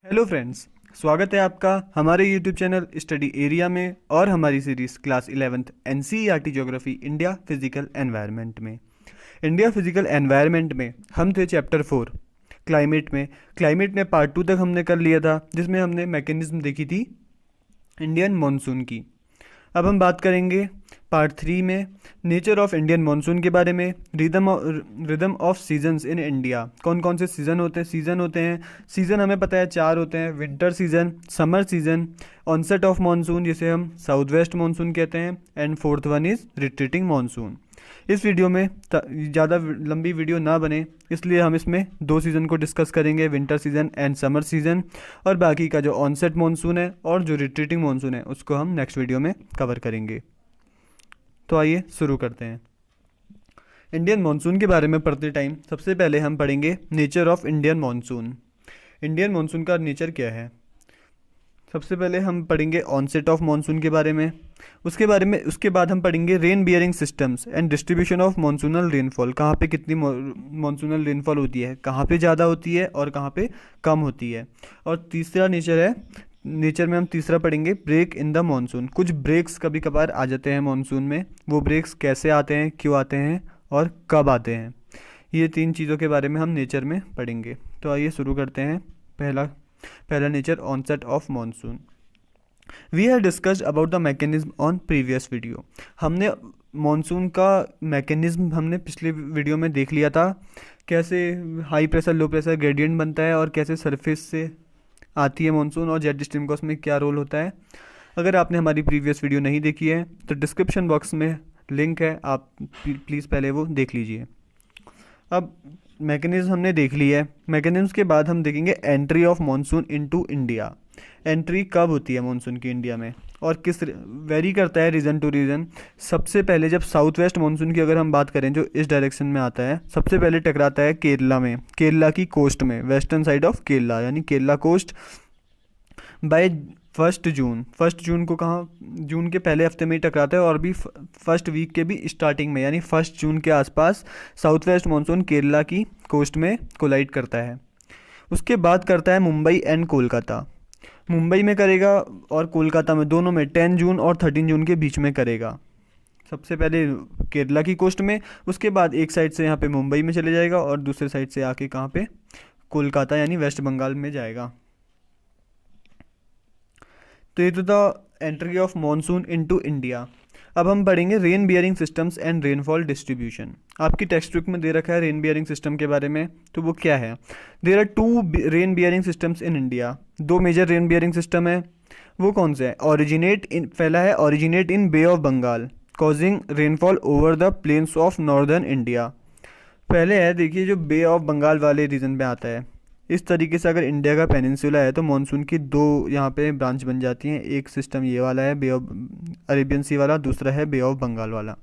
Hello friends. स्वागत है आपका हमारे यूट्यूब चैनल स्टडी एरिया में और हमारी series class 11th NCERT geography India physical environment में। इंडिया फिजिकल एनवायरनमेंट में हम थे चैप्टर 4 क्लाइमेट में पार्ट 2 तक हमने कर लिया था, जिसमें हमने मैकेनिज्म देखी थी इंडियन मॉनसून की। अब हम बात करेंगे पार्ट 3 में नेचर ऑफ इंडियन मॉनसून के बारे में। Rhythm of seasons in India, कौन कौन से सीज़न होते हैं। सीज़न हमें पता है 4 होते हैं: winter season, summer season, onset of monsoon जिसे हम साउथ वेस्ट मॉनसून कहते हैं, and fourth one is retreating monsoon. इस वीडियो में ज़्यादा लंबी वीडियो ना बने, इसलिए हम इसमें 2 सीज़न को डिस्कस करेंगे, winter season and summer season, और बाकी का जो ऑनसेट मॉनसून है और जो रिट्रीटिंग मॉनसून है उसको हम नेक्स्ट वीडियो में कवर करेंगे। तो आइए शुरू करते हैं। इंडियन मॉनसून के बारे में पढ़ते टाइम सबसे पहले हम पढ़ेंगे nature of Indian monsoon. Indian monsoon का नेचर क्या है। सबसे पहले हम पढ़ेंगे ऑनसेट ऑफ मॉनसून के बारे में, उसके बाद हम पढ़ेंगे rain bearing systems and distribution of monsoonal rainfall. कहाँ पे कितनी मॉनसूनल रेनफॉल होती है, कहाँ पे ज़्यादा होती है और कहाँ पे कम होती है। और तीसरा नेचर में हम तीसरा पढ़ेंगे ब्रेक इन द मॉनसून। कुछ ब्रेक्स कभी कभार आ जाते हैं मॉनसून में, वो ब्रेक्स कैसे आते हैं, क्यों आते हैं और कब आते हैं। ये 3 चीज़ों के बारे में हम नेचर में पढ़ेंगे। तो आइए शुरू करते हैं। पहला nature onset of monsoon. We have discussed about the mechanism on previous video. हमने मॉनसून का मैकेनिज्म हमने पिछले वीडियो में देख लिया था, कैसे high pressure low pressure gradient बनता है और कैसे सरफेस से आती है मॉनसून और जेट स्ट्रीम का उसमें क्या रोल होता है। अगर आपने हमारी प्रीवियस वीडियो नहीं देखी है तो डिस्क्रिप्शन बॉक्स में लिंक है, आप प्लीज़ पहले वो देख लीजिए। अब मैकेनिज्म हमने देख ली है। मैकेनिज्म के बाद हम देखेंगे entry of monsoon into India. Entry कब होती है मॉनसून की इंडिया में और किस वेरी करता है रीजन टू रीजन। सबसे पहले जब साउथ वेस्ट मॉनसून की अगर हम बात करें, जो इस डायरेक्शन में आता है, सबसे पहले टकराता है केरला में, केरला की कोस्ट में, वेस्टर्न साइड ऑफ केरला यानी केरला कोस्ट, बाय 1 जून को। कहाँ, जून के पहले हफ्ते में ही टकराता है और भी फर्स्ट वीक के भी स्टार्टिंग में, यानी 1 जून के आसपास साउथ वेस्ट मानसून केरला की कोस्ट में कोलाइड करता है। उसके बाद करता है मुंबई एंड कोलकाता। मुंबई में करेगा और कोलकाता में, दोनों में 10 जून और 13 जून के बीच में करेगा। सबसे पहले केरला की कोस्ट में, उसके बाद एक साइड से यहाँ पे मुंबई में चले जाएगा और दूसरे साइड से आके कहाँ पे, कोलकाता यानी वेस्ट बंगाल में जाएगा। तो ये तो था entry of monsoon into India. अब हम पढ़ेंगे rain bearing systems and rainfall distribution. आपकी टेक्स्ट बुक में दे रखा है रेन बियरिंग सिस्टम के बारे में, तो वो क्या है। There are 2 rain bearing systems in India. 2 major rain bearing system है। वो कौन से है। पहला है originate in Bay of Bengal, causing rainfall over the plains of northern India. पहले है, देखिए, जो बे ऑफ बंगाल वाले रीजन में आता है। इस तरीके से अगर इंडिया का पेनिनसुला है तो मॉनसून की 2 यहाँ पे ब्रांच बन जाती हैं। एक सिस्टम ये वाला है बे ऑफ अरेबियन सी वाला, दूसरा है बे ऑफ बंगाल वाला।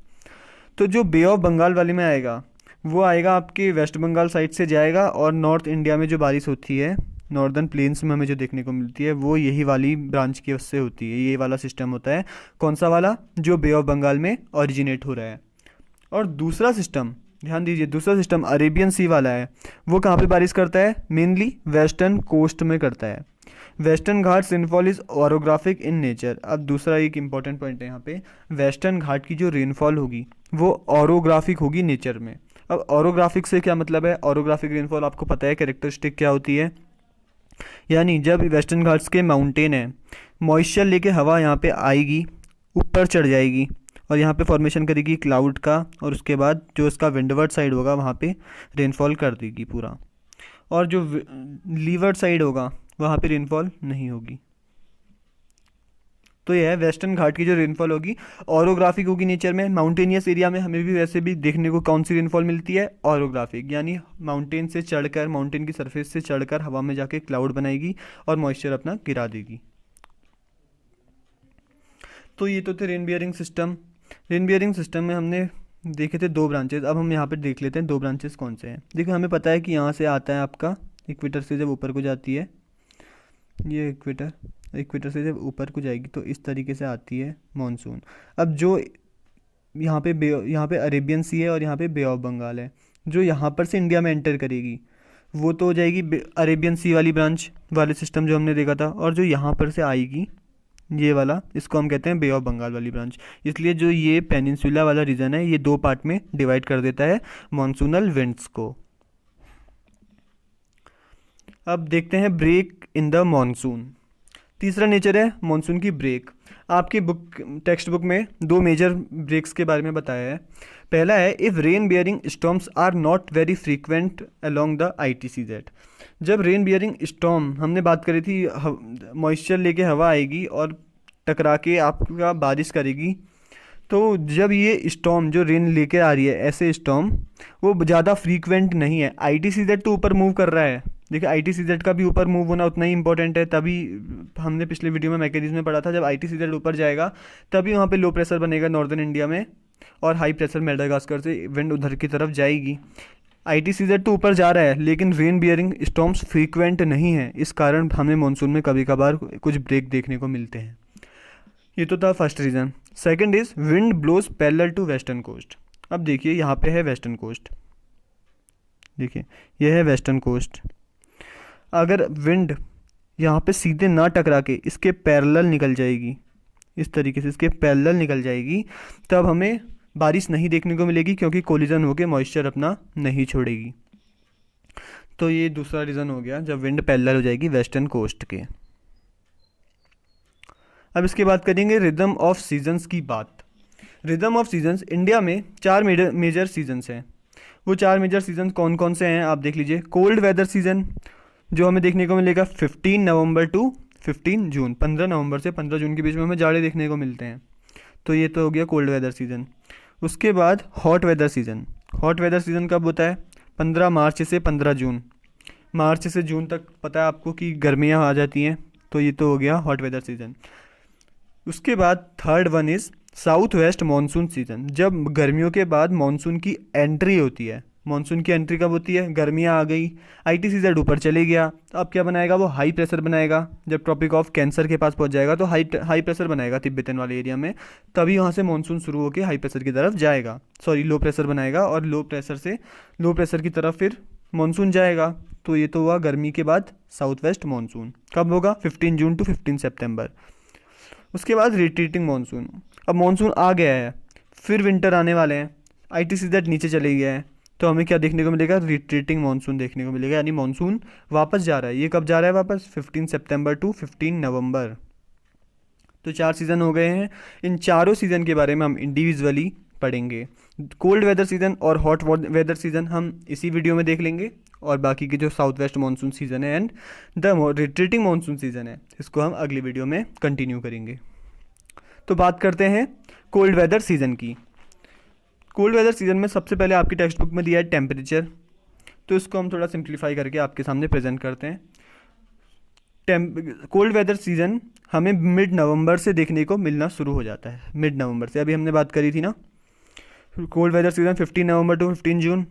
तो जो बे ऑफ बंगाल वाले में आएगा वो आएगा आपके वेस्ट बंगाल साइड से जाएगा, और नॉर्थ इंडिया में जो बारिश होती है, नॉर्दर्न प्लेन्स में हमें जो देखने को मिलती है, वो यही वाली ब्रांच की वजह से होती है। ये वाला सिस्टम होता है। कौन सा वाला, जो बे ऑफ बंगाल में ओरिजिनेट हो रहा है। और दूसरा सिस्टम, ध्यान दीजिए, दूसरा सिस्टम अरेबियन सी वाला है। वो कहाँ पे बारिश करता है, मेनली वेस्टर्न कोस्ट में करता है। Western Ghats rainfall is orographic in nature. अब दूसरा एक इंपॉर्टेंट पॉइंट है यहाँ पे, वेस्टर्न घाट की जो रेनफॉल होगी वो ऑरोग्राफिक होगी नेचर में। अब ऑरोग्राफिक से क्या मतलब है, ऑरोग्राफिक रेनफॉल आपको पता है कैरेक्टरिस्टिक क्या होती है, यानी जब वेस्टर्न घाट्स के माउंटेन है, मॉइस्चर लेके हवा यहाँ पे आएगी, ऊपर चढ़ जाएगी और यहाँ पे फॉर्मेशन करेगी क्लाउड का, और उसके बाद जो इसका विंडवर्ड साइड होगा वहाँ पे रेनफॉल कर देगी पूरा, और जो लीवर्ड साइड होगा वहाँ पे रेनफॉल नहीं होगी। तो यह है वेस्टर्न घाट की जो रेनफॉल होगी ऑरोग्राफिक होगी नेचर में। माउंटेनियस एरिया में हमें भी वैसे भी देखने को कौन सी रेनफॉल मिलती है, ऑरोग्राफिक, यानी माउंटेन से चढ़कर, माउंटेन की सरफेस से चढ़कर हवा में जाके क्लाउड बनाएगी और मॉइस्चर अपना गिरा देगी। तो ये तो थे rain bearing system. Rain bearing system में हमने देखे थे 2 ब्रांचेस। अब हम यहाँ पे देख लेते हैं 2 ब्रांचेस कौन से हैं। देखिए, हमें पता है कि यहाँ से आता है आपका इक्वेटर से जब ऊपर को जाती है, ये इक्वेटर से जब ऊपर को जाएगी तो इस तरीके से आती है मॉनसून। अब जो यहाँ पे अरेबियन सी है और यहाँ पे बे ऑफ बंगाल है, जो यहाँ पर से इंडिया में एंटर करेगी वो तो हो जाएगी अरेबियन सी वाली ब्रांच वाले सिस्टम जो हमने देखा था, और जो यहाँ पर से आएगी ये वाला, इसको हम कहते हैं बे ऑफ बंगाल वाली ब्रांच। इसलिए जो ये पेनिनसुला वाला रीजन है ये दो पार्ट में डिवाइड कर देता है मॉनसूनल विंड्स को। अब देखते हैं ब्रेक इन द मॉनसून। तीसरा नेचर है मॉनसून की ब्रेक। आपकी टेक्स्ट बुक में दो मेजर ब्रेक्स के बारे में बताया है। पहला है if rain bearing storms are not very frequent along the ITCZ। जब रेन बियरिंग स्टॉर्म हमने बात करी थी, मॉइस्चर लेके हवा आएगी और टकरा के आपका बारिश करेगी, तो जब ये स्टॉर्म जो रेन लेके आ रही है ऐसे स्टॉर्म वो ज़्यादा फ्रीक्वेंट नहीं है। ITCZ तो ऊपर मूव कर रहा है, देखिए ITCZ का भी ऊपर मूव होना उतना ही इंपॉर्टेंट है। तभी हमने पिछले वीडियो में मैकेनिज्म में पढ़ा था, जब ITCZ ऊपर जाएगा तभी वहाँ पे लो प्रेशर बनेगा नॉर्दर्न इंडिया में, और हाई प्रेशर मेडागास्कर से विंड उधर की तरफ जाएगी। ITCZ तो ऊपर जा रहा है लेकिन रेन बियरिंग स्टॉर्म्स फ्रीक्वेंट नहीं है, इस कारण हमें मानसून में कभी कभार कुछ ब्रेक देखने को मिलते हैं। ये तो था first reason. Second is wind blows parallel to western coast. अब देखिए यहाँ पे है वेस्टर्न कोस्ट, देखिए यह है वेस्टर्न कोस्ट। अगर विंड यहाँ पे सीधे ना टकरा के इसके पैरेलल निकल जाएगी, इस तरीके से इसके पैरेलल निकल जाएगी, तब हमें बारिश नहीं देखने को मिलेगी क्योंकि कोलिजन होके मॉइस्चर अपना नहीं छोड़ेगी। तो ये दूसरा रीज़न हो गया, जब विंड पैरेलल हो जाएगी वेस्टर्न कोस्ट के। अब इसके बाद करेंगे रिदम ऑफ सीजन्स की बात। रिदम ऑफ सीजन्स, इंडिया में 4 मेजर सीजन्स हैं। वो 4 मेजर सीजन कौन कौन से हैं आप देख लीजिए। कोल्ड वेदर सीजन जो हमें देखने को मिलेगा 15 नवंबर टू 15 जून, 15 नवंबर से 15 जून के बीच में हमें जाड़े देखने को मिलते हैं, तो ये तो हो गया कोल्ड वेदर सीजन। उसके बाद hot weather season. Hot weather season कब होता है? 15 मार्च से 15 जून। मार्च से जून तक पता है आपको कि गर्मियाँ आ जाती हैं, तो ये तो हो गया हॉट वेदर सीजन। उसके बाद third one is south west monsoon season, जब गर्मियों के बाद मानसून की एंट्री होती है। मानसून की एंट्री कब होती है? गर्मियाँ आ गई, ITCZ ऊपर चले गया, अब क्या बनाएगा वो? हाई प्रेशर बनाएगा। जब ट्रॉपिक ऑफ कैंसर के पास पहुंच जाएगा तो हाई प्रेशर बनाएगा तिब्बतन वाले एरिया में, तभी वहाँ से मानसून शुरू होकर हाई प्रेशर की तरफ जाएगा, सॉरी लो प्रेशर बनाएगा, और लो प्रेशर से लो प्रेशर की तरफ फिर मानसून जाएगा। तो ये तो हुआ गर्मी के बाद साउथ वेस्ट मानसून। कब होगा? 15 जून टू 15 सितंबर। उसके बाद रिट्रीटिंग मानसून। अब मानसून आ गया है, फिर विंटर आने वाले हैं, ITCZ नीचे चले गया है, तो हमें क्या देखने को मिलेगा? रिट्रीटिंग मानसून देखने को मिलेगा, यानी मानसून वापस जा रहा है। ये कब जा रहा है वापस? 15 सितंबर टू 15 नवंबर। तो 4 सीज़न हो गए हैं। इन चारों सीज़न के बारे में हम इंडिविजुअली पढ़ेंगे। कोल्ड वेदर सीज़न और हॉट वेदर सीज़न हम इसी वीडियो में देख लेंगे, और बाकी के जो साउथ वेस्ट मानसून सीज़न है and the retreating monsoon season है, इसको हम अगली वीडियो में कंटिन्यू करेंगे। तो बात करते हैं कोल्ड वेदर सीज़न की। कोल्ड वेदर सीज़न में सबसे पहले आपकी टेक्स्ट बुक में दिया है टेम्परेचर, तो इसको हम थोड़ा सिंप्लीफाई करके आपके सामने प्रेजेंट करते हैं। कोल्ड वेदर सीज़न हमें मिड नवंबर से देखने को मिलना शुरू हो जाता है। मिड नवंबर से, अभी हमने बात करी थी ना, cold weather season 15 November to 15 June,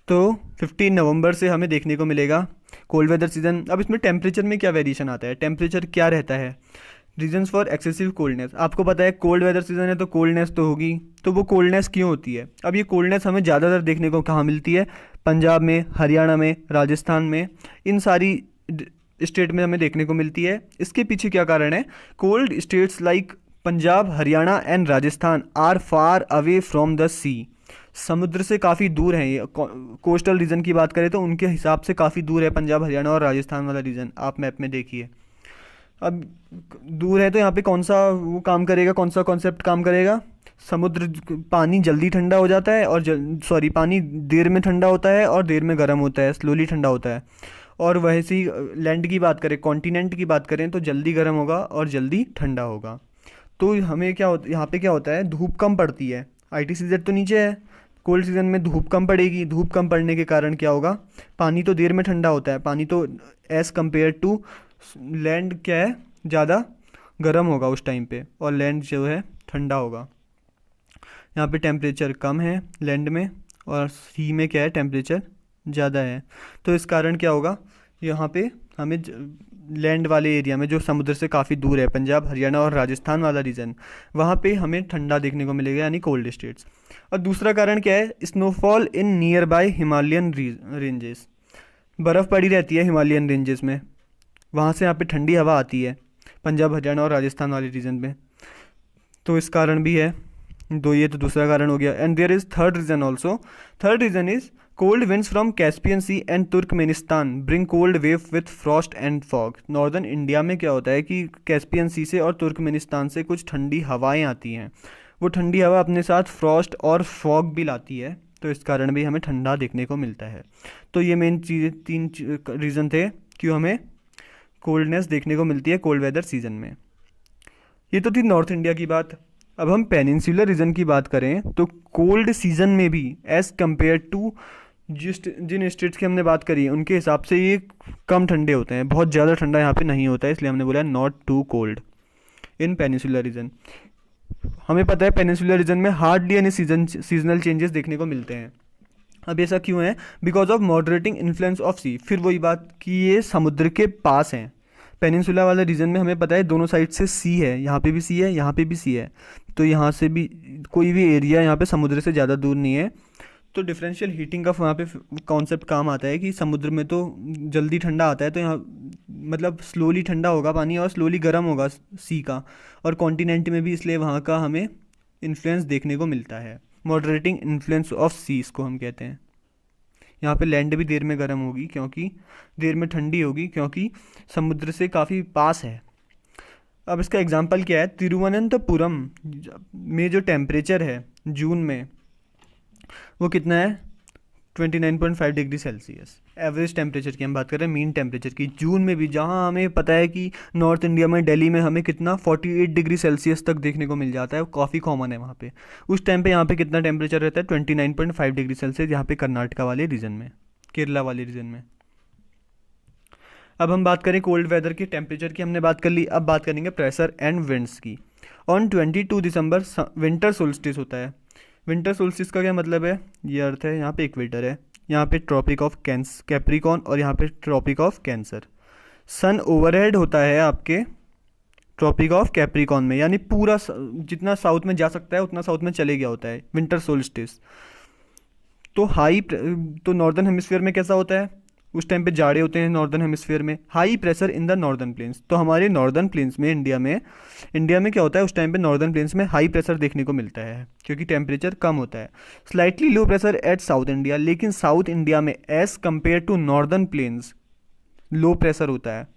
तो 15 नवंबर से हमें देखने को मिलेगा कोल्ड वेदर सीज़न। अब इसमें टेम्परेचर में क्या वेरिएशन आता है? टेम्परेचर क्या रहता है? Reasons for excessive coldness. आपको पता है कोल्ड वेदर सीजन है तो कोल्डनेस तो होगी, तो वो कोल्डनेस क्यों होती है? अब ये कोल्डनेस हमें ज़्यादातर देखने को कहाँ मिलती है? पंजाब में, हरियाणा में, राजस्थान में, इन सारी स्टेट में हमें देखने को मिलती है। इसके पीछे क्या कारण है? Cold states like Punjab, Haryana and Rajasthan are far away from the sea. समुद्र से काफ़ी दूर हैं ये। कोस्टल रीजन की बात करें तो उनके हिसाब से काफ़ी दूर है पंजाब, हरियाणा और राजस्थान वाला रीजन, आप मैप में देखिए। अब दूर है तो यहाँ पे कौन सा वो काम करेगा, कौन सा कॉन्सेप्ट काम करेगा? समुद्र, पानी जल्दी ठंडा हो जाता है, और पानी देर में ठंडा होता है और देर में गर्म होता है, स्लोली ठंडा होता है। और वैसे ही लैंड की बात करें, कॉन्टिनेंट की बात करें, तो जल्दी गर्म होगा और जल्दी ठंडा होगा। तो हमें क्या होता, यहाँ पे क्या होता है? धूप कम पड़ती है। ITCZ तो नीचे है, कोल्ड सीजन में धूप कम पड़ेगी। धूप कम पड़ने के कारण क्या होगा? पानी तो देर में ठंडा होता है, पानी तो एज़ कम्पेयर टू लैंड क्या है, ज़्यादा गर्म होगा उस टाइम पे, और लैंड जो है ठंडा होगा। यहाँ पे टेम्परेचर कम है लैंड में, और सी में क्या है? टेम्परेचर ज़्यादा है। तो इस कारण क्या होगा? यहाँ पे हमें लैंड वाले एरिया में जो समुद्र से काफ़ी दूर है, पंजाब हरियाणा और राजस्थान वाला रीजन, वहाँ पे हमें ठंडा देखने को मिलेगा, यानी कोल्ड स्टेट्स। और दूसरा कारण क्या है, snowfall in near by Himalayan ranges, बर्फ़ पड़ी रहती है हिमालयन रेंजेस में, वहाँ से यहाँ पे ठंडी हवा आती है पंजाब हरियाणा और राजस्थान वाले रीजन में, तो इस कारण भी है। ये तो दूसरा कारण हो गया। And there is third reason also. Third reason is cold winds from Caspian sea and Turkmenistan bring cold wave with frost and fog. Northern India में क्या होता है कि कैस्पियन सी से और तुर्कमेनिस्तान से कुछ ठंडी हवाएं आती हैं, वो ठंडी हवा अपने साथ फ्रॉस्ट और फॉग भी लाती है, तो इस कारण भी हमें ठंडा देखने को मिलता है। तो ये मेन चीज़ें, तीन रीज़न थे क्यों हमें कोल्डनेस देखने को मिलती है कोल्ड वेदर सीजन में। ये तो थी नॉर्थ इंडिया की बात। अब हम पेनिनसुलर रीजन की बात करें तो कोल्ड सीजन में भी एज़ कम्पेयर टू जिन स्टेट्स की हमने बात करी है उनके हिसाब से ये कम ठंडे होते हैं, बहुत ज़्यादा ठंडा यहाँ पे नहीं होता है, इसलिए हमने बोला not too cold in peninsular region. हमें पता है पेनिनसुलर रीजन में हार्डली एनी सीजनल चेंजेस देखने को मिलते हैं। अब ऐसा क्यों है, because of moderating influence of sea. फिर वही बात कि ये समुद्र के पास हैं, पेनिनसुला वाले रीजन में हमें पता है दोनों साइड से सी है, यहाँ पे भी सी है, यहाँ पे भी सी है, तो यहाँ से भी कोई भी एरिया यहाँ पे समुद्र से ज़्यादा दूर नहीं है। तो डिफरेंशियल हीटिंग का वहाँ पे कॉन्सेप्ट काम आता है कि समुद्र में तो जल्दी ठंडा आता है, तो यहाँ मतलब स्लोली ठंडा होगा पानी और स्लोली गर्म होगा सी का, और कॉन्टिनेंट में भी, इसलिए वहाँ का हमें इन्फ्लुएंस देखने को मिलता है। मॉडरेटिंग इन्फ्लुएंस ऑफ सी इसको हम कहते हैं। यहाँ पे लैंड भी देर में गर्म होगी क्योंकि देर में ठंडी होगी क्योंकि समुद्र से काफ़ी पास है। अब इसका एग्जांपल क्या है, तिरुवनंतपुरम में जो टेम्परेचर है जून में वो कितना है, 29.5 डिग्री सेल्सियस। एवरेज टेम्परेचर की हम बात कर रहे हैं, मीन टेम्परेचर की, जून में भी, जहाँ हमें पता है कि नॉर्थ इंडिया में दिल्ली में हमें कितना 48 डिग्री सेल्सियस तक देखने को मिल जाता है, काफ़ी कॉमन है वहाँ पे। उस टाइम पे यहाँ पे कितना टेम्परेचर रहता है, 29.5 डिग्री सेल्सियस, यहाँ पे कर्नाटका वाले रीजन में, केरला वाले रीजन में। अब हम बात करें कोल्ड वेदर की, टेम्परेचर की हमने बात कर ली, अब बात करेंगे प्रेशर एंड विंड्स की। ऑन 22 दिसंबर विंटर सोल्स्टिस होता है। विंटर सोल्स्टिस का क्या मतलब है, ये अर्थ है, यहाँ पे इक्वेटर है, यहाँ पे ट्रॉपिक ऑफ कैप्रिकॉन और यहाँ पे tropic of cancer. Sun overhead होता है आपके ट्रॉपिक ऑफ कैप्रिकॉन में, यानी पूरा जितना साउथ में जा सकता है उतना साउथ में चले गया होता है विंटर सोल्स्टिस। तो नॉर्दर्न हेमिस्फीयर में कैसा होता है, उस टाइम पे जाड़े होते हैं नॉर्दर्न हेमिस्फीयर में, high pressure in the northern plains. तो हमारे नॉर्दर्न प्लेन्स में इंडिया में क्या होता है, उस टाइम पे नॉर्दर्न प्लेन्स में हाई प्रेशर देखने को मिलता है क्योंकि टेम्परेचर कम होता है। Slightly low pressure at south India, लेकिन साउथ इंडिया में as compare to northern plains low pressure होता है,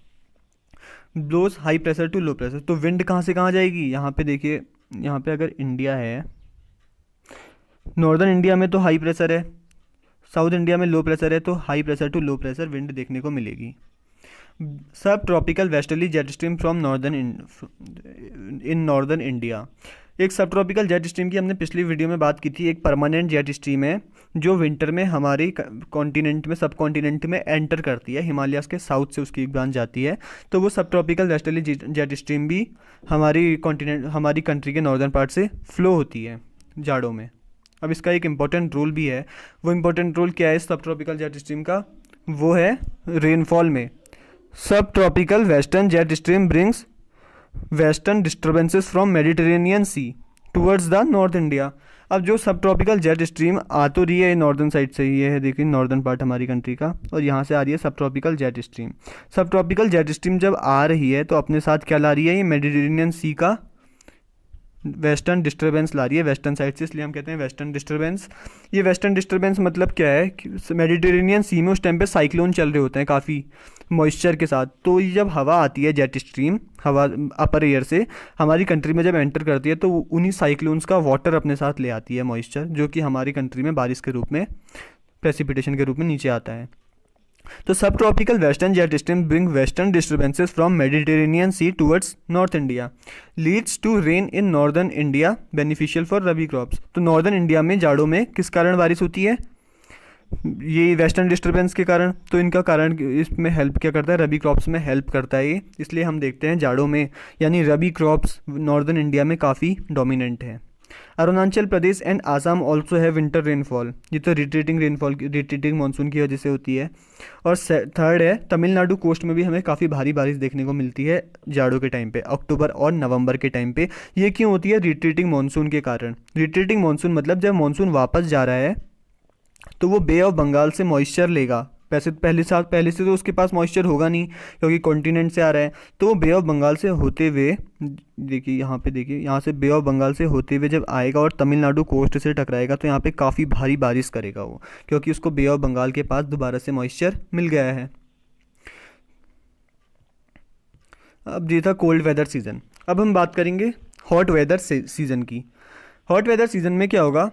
blows high pressure to low pressure. तो विंड कहाँ से कहाँ जाएगी, यहाँ पे देखिए, यहाँ पे अगर इंडिया है, नॉर्दर्न इंडिया में तो हाई प्रेशर है, साउथ इंडिया में लो प्रेशर है, तो high pressure to low pressure wind देखने को मिलेगी। Subtropical westerly jet stream from northern India. एक सब ट्रॉपिकल जेट स्ट्रीम की हमने पिछली वीडियो में बात की थी, एक परमानेंट जेट स्ट्रीम है जो विंटर में हमारे कॉन्टिनेंट में, सब कॉन्टिनेंट में एंटर करती है, हिमालयास के साउथ से उसकी एक ब्रांच जाती है, तो वो सब ट्रॉपिकल वेस्टर्ली जेट स्ट्रीम भी हमारी कंट्री के नॉर्दर्न पार्ट से फ्लो होती है जाड़ों में। अब इसका एक इम्पॉर्टेंट रोल भी है, वो इम्पॉर्टेंट रोल क्या है सब ट्रॉपिकल जेट स्ट्रीम का, वो है रेनफॉल में। Subtropical western jet stream brings western disturbances from Mediterranean sea towards the north India. अब जो सब ट्रॉपिकल जेट स्ट्रीम आ तो रही है नॉर्दर्न साइड से, ये है देखिए नॉर्दर्न पार्ट हमारी कंट्री का, और यहाँ से आ रही है सब ट्रॉपिकल जेट स्ट्रीम। सब ट्रॉपिकल जेट स्ट्रीम जब आ रही है तो अपने साथ क्या ला रही है, ये मेडिटेरेनियन सी का वेस्टर्न डिस्टर्बेंस ला रही है वेस्टर्न साइड से, इसलिए हम कहते हैं वेस्टर्न डिस्टर्बेंस। ये वेस्टर्न डिस्टर्बेंस मतलब क्या है कि मेडिटेरेनियन सी में उस टाइम पे साइक्लोन चल रहे होते हैं काफ़ी मॉइस्चर के साथ, तो ये जब हवा आती है जेट स्ट्रीम, हवा अपर एयर से हमारी कंट्री में जब एंटर करती है तो उन्हीं साइक्लोन्स का वाटर अपने साथ ले आती है मॉइस्चर, जो कि हमारी कंट्री में बारिश के रूप में, प्रेसिपिटेशन के रूप में नीचे आता है। तो subtropical western jet stream bring western disturbances from Mediterranean sea towards north India, leads to rain in northern India, beneficial for rabi crops. तो नॉर्दर्न इंडिया में जाड़ों में किस कारण बारिश होती है, ये वेस्टर्न डिस्टर्बेंस के कारण। तो इनका कारण इसमें हेल्प क्या करता है, रबी क्रॉप्स में हेल्प करता है ये, इसलिए हम देखते हैं जाड़ों में, यानी रबी क्रॉप्स नॉर्दर्न इंडिया में काफ़ी डोमिनेंट है। अरुणाचल प्रदेश एंड आसाम ऑल्सो है विंटर रेनफॉल, ये तो रिट्रीटिंग मानसून की वजह से होती है। और थर्ड है तमिलनाडु कोस्ट में भी हमें काफ़ी भारी बारिश देखने को मिलती है जाड़ों के टाइम पे, अक्टूबर और नवंबर के टाइम पे। ये क्यों होती है? रिट्रीटिंग मानसून के कारण। रिट्रीटिंग मानसून मतलब जब मानसून वापस जा रहा है तो वो बे ऑफ बंगाल से मॉइस्चर लेगा। वैसे पहले से तो उसके पास मॉइस्चर होगा नहीं क्योंकि कॉन्टिनेंट से आ रहा है, तो वो बे ऑफ बंगाल से होते हुए, देखिए यहाँ पे, देखिए यहाँ से बे ऑफ बंगाल से होते हुए जब आएगा और तमिलनाडु कोस्ट से टकराएगा तो यहाँ पे काफ़ी भारी बारिश करेगा वो, क्योंकि उसको बे ऑफ बंगाल के पास दोबारा से मॉइस्चर मिल गया है। अब ये था कोल्ड वेदर सीज़न। अब हम बात करेंगे हॉट वेदर सीज़न की। हॉट वेदर सीज़न में क्या होगा?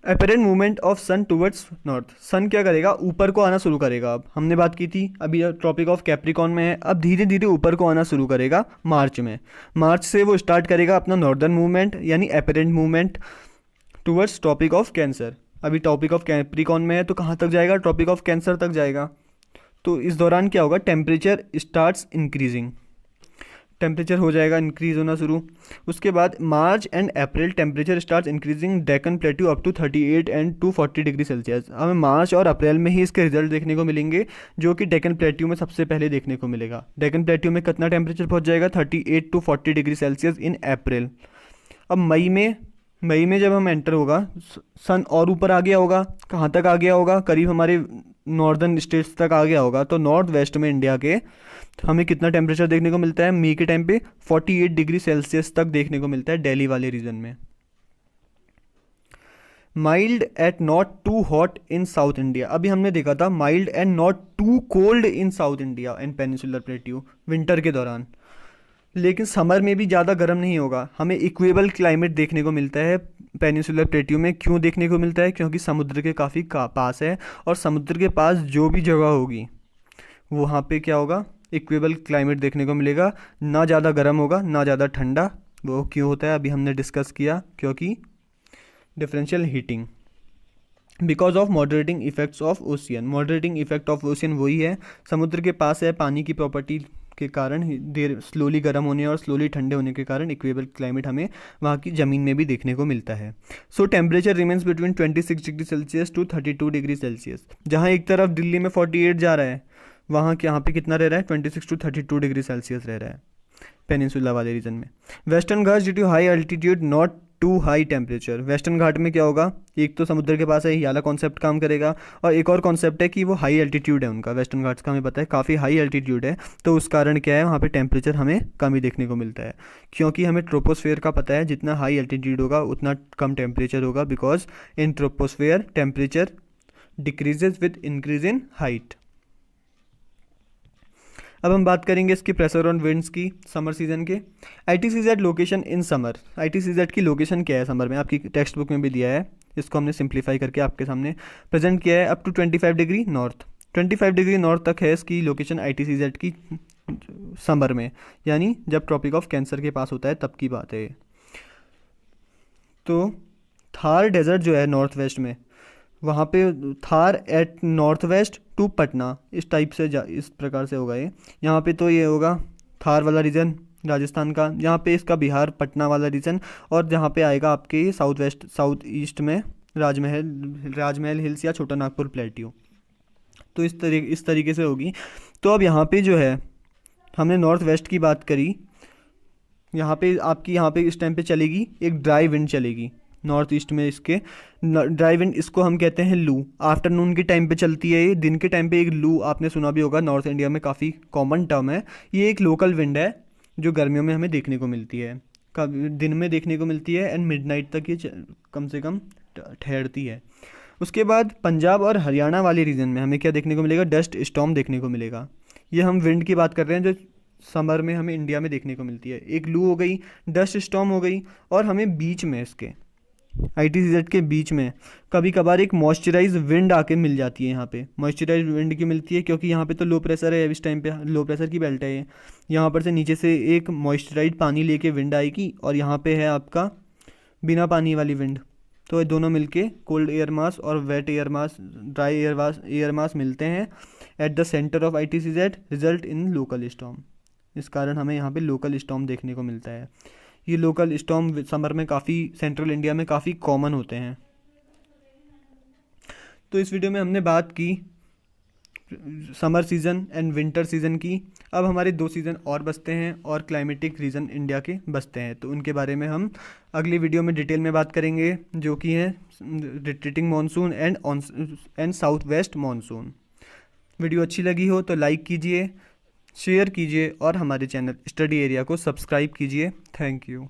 Apparent movement of sun towards north. Sun क्या करेगा? ऊपर को आना शुरू करेगा। अब हमने बात की थी, अभी ट्रॉपिक ऑफ कैप्रिकॉन में है, अब धीरे धीरे ऊपर को आना शुरू करेगा मार्च में। मार्च से वो स्टार्ट करेगा अपना नॉर्दर्न मूवमेंट यानी apparent movement towards tropic of cancer. अभी टॉपिक ऑफ कैप्रिकॉन में है तो कहाँ तक जाएगा? ट्रॉपिक ऑफ कैंसर तक जाएगा। तो इस दौरान क्या होगा? टेम्परेचर स्टार्ट्स इंक्रीजिंग, टेम्परेचर हो जाएगा इंक्रीज होना शुरू। उसके बाद March and April temperature start increasing Deccan plateau up to 38 and to 40 degree Celsius. हमें मार्च और अप्रैल में ही इसके रिजल्ट देखने को मिलेंगे, जो कि डेक्कन प्लेट्यू में सबसे पहले देखने को मिलेगा। डेक्कन प्लेट्यू में कितना टेम्परेचर पहुंच जाएगा? 38 टू 40 डिग्री सेल्सियस इन अप्रैल। अब मई में जब हम एंटर होगा, सन और ऊपर आ गया होगा। कहाँ तक आ गया होगा? करीब हमारे नॉर्दर्न स्टेट्स तक आ गया होगा। तो नॉर्थ वेस्ट में इंडिया के हमें कितना टेम्परेचर देखने को मिलता है मई के टाइम पे? 48 डिग्री सेल्सियस तक देखने को मिलता है दिल्ली वाले रीजन में। Mild at not too hot in south India. अभी हमने देखा था mild and not too cold in south India and peninsular plateau winter के दौरान। लेकिन समर में भी ज़्यादा गर्म नहीं होगा, हमें इक्वेबल क्लाइमेट देखने को मिलता है पेनिनसुलर प्लेट्यू में। क्यों देखने को मिलता है? क्योंकि समुद्र के काफ़ी पास है, और समुद्र के पास जो भी जगह होगी वहाँ पे क्या होगा? इक्वेबल क्लाइमेट देखने को मिलेगा। ना ज़्यादा गर्म होगा ना ज़्यादा ठंडा। वो क्यों होता है? अभी हमने डिस्कस किया, क्योंकि differential heating because of moderating effects of ocean. Moderating effect of ocean वही है, समुद्र के पास है, पानी की प्रॉपर्टी के कारण देर स्लोली गर्म होने और स्लोली ठंडे होने के कारण इक्वेबल क्लाइमेट हमें वहाँ की ज़मीन में भी देखने को मिलता है। So temperature remains between 26 degree Celsius to 32 degree Celsius. जहाँ एक तरफ दिल्ली में 48 जा रहा है, वहाँ के यहाँ पे कितना रह रहा है? 26 टू 32 डिग्री सेल्सियस रह रहा है पेनिनसुला वाले रीजन में। Western Ghat due to high altitude not too high temperature. Western Ghat में क्या होगा? एक तो समुद्र के पास है, ये वाला कॉन्सेप्ट काम करेगा, और एक और कॉन्सेप्ट है कि वो हाई एल्टीट्यूड है उनका। वेस्टर्न घाट्स का हमें पता है काफ़ी हाई एल्टीट्यूड है, तो उस कारण क्या है, वहाँ पे टेम्परेचर हमें कम ही देखने को मिलता है। क्योंकि हमें ट्रोपोस्फेयर का पता है, जितना हाई एल्टीट्यूड होगा उतना कम टेम्परेचर होगा, because in troposphere temperature decreases with increase in height. अब हम बात करेंगे इसकी प्रेशर ऑन विंड्स की समर सीजन के। ITCZ location in summer. ITCZ की लोकेशन क्या है समर में? आपकी टेक्स्ट बुक में भी दिया है, इसको हमने सिंप्लीफाई करके आपके सामने प्रेजेंट किया है। Up to 25 degree north, 25 degree north तक है इसकी लोकेशन ITCZ की समर में, यानी जब ट्रॉपिक ऑफ कैंसर के पास होता है तब की बात है। तो थार डेजर्ट जो है नॉर्थ वेस्ट में, वहाँ पे Thar at north west to Patna, इस टाइप से इस प्रकार से होगा ये। यहाँ पे तो ये होगा थार वाला रीजन राजस्थान का, यहाँ पे इसका बिहार पटना वाला रीजन, और जहाँ पे आएगा आपके साउथ ईस्ट में राजमहल हिल्स या छोटा नागपुर प्लेट्यू। तो इस तरीके से होगी। तो अब यहाँ पे जो है हमने नॉर्थ वेस्ट की बात करी, यहाँ पे आपकी यहाँ पे इस टाइम पे चलेगी एक ड्राई विंड चलेगी नॉर्थ ईस्ट में। इसके ड्राई विंड, इसको हम कहते हैं लू। आफ्टरनून के टाइम पे चलती है ये, दिन के टाइम पे एक लू आपने सुना भी होगा, नॉर्थ इंडिया में काफ़ी कॉमन टर्म है। ये एक लोकल विंड है जो गर्मियों में हमें देखने को मिलती है, दिन में देखने को मिलती है, एंड मिडनाइट तक ये कम से कम ठहरती है। उसके बाद पंजाब और हरियाणा वाले रीजन में हमें क्या देखने को मिलेगा? डस्ट स्टॉर्म देखने को मिलेगा। ये हम विंड की बात कर रहे हैं जो समर में हमें इंडिया में देखने को मिलती है। एक लू हो गई, डस्ट स्टॉर्म हो गई, और हमें बीच में इसके ITCZ के बीच में कभी कभार एक मॉइस्चराइज विंड आके मिल जाती है। यहाँ पे मॉइस्चराइज विंड की मिलती है क्योंकि यहाँ पे तो लो प्रेशर है, इस टाइम पे लो प्रेशर की बेल्ट है ये। यहाँ पर से नीचे से एक मॉइस्चराइज पानी लेके विंड आएगी, और यहाँ पे है आपका बिना पानी वाली विंड। तो ये दोनों मिलके कोल्ड एयर मास और wet air mass, dry air mass मिलते हैं at the centre of ITCZ, result in local storm. इस कारण हमें यहाँ पे लोकल स्टॉर्म देखने को मिलता है। ये लोकल स्टॉर्म समर में काफ़ी सेंट्रल इंडिया में काफ़ी कॉमन होते हैं। तो इस वीडियो में हमने बात की summer season and winter season की। अब हमारे 2 सीज़न और बचते हैं और क्लाइमेटिक रीजन इंडिया के बचते हैं, तो उनके बारे में हम अगली वीडियो में डिटेल में बात करेंगे, जो कि है retreating monsoon and south west monsoon. Video अच्छी लगी हो तो लाइक कीजिए, शेयर कीजिए और हमारे चैनल स्टडी एरिया को सब्सक्राइब कीजिए। Thank you.